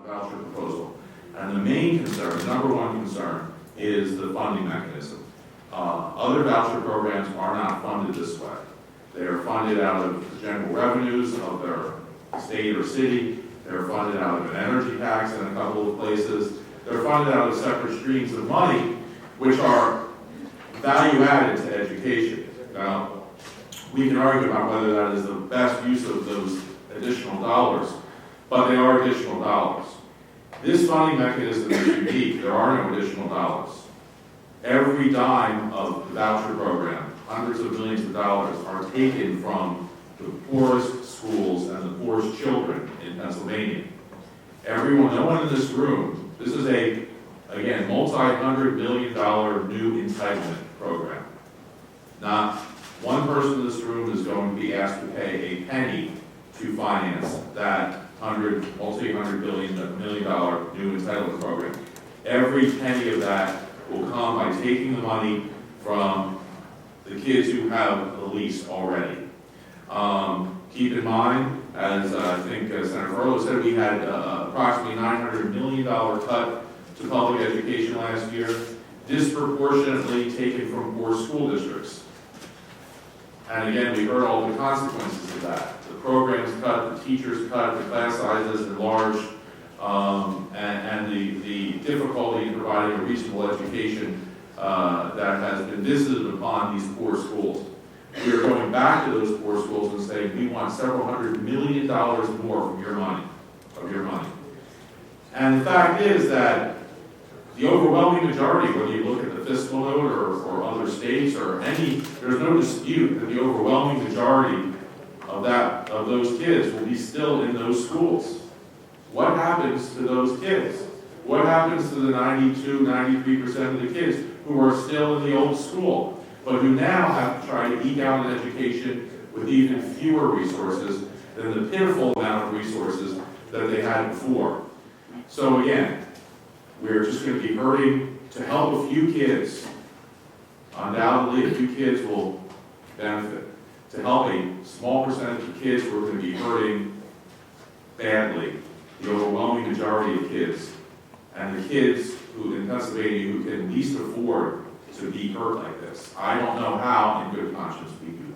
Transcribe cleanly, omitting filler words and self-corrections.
voucher proposal. And the main concern, the number one concern, is the funding mechanism. Other voucher programs are not funded this way. They are funded out of the general revenues of their state or city. They're funded out of an energy tax in a couple of places. They're funded out of separate streams of money, which are value added to education. Now, we can argue about whether that is the best use of those additional dollars, but they are additional dollars. This funding mechanism is unique. There are no additional dollars. Every dime of the voucher program, hundreds of millions of dollars, are taken from the poorest schools and the poorest children in Pennsylvania. Everyone, no one in this room, this is a, again, multi-$100 million new entitlement program. Not one person in this room is going to be asked to pay a penny to finance that multi-$100 million new entitlement program. Every penny of that will come by taking the money from the kids who have the least already. Keep in mind, as I think Senator Furlow said, we had approximately $900 million cut to public education last year, disproportionately taken from poor school districts. And again, we heard all the consequences of that. The programs cut, the teachers cut, the class sizes enlarged, and the difficulty in providing a reasonable education that has been visited upon these poor schools. We are going back to those poor schools and saying, we want several $100 million more from your money, And the fact is that the overwhelming majority, whether you look at the fiscal note or other states or any, there's no dispute that the overwhelming majority of those kids will be still in those schools. What happens to those kids? What happens to the 92, 93% of the kids who are still in the old school, but who now have to try to eke out an education with even fewer resources than the pitiful amount of resources that they had before? So again, we're just going to be hurting to help a few kids. Undoubtedly, a few kids will benefit. To help a small percentage of kids, we're going to be hurting badly the overwhelming majority of kids, and the kids who in Pennsylvania who can least afford to be hurt like this. I don't know how, in good conscience, we do that.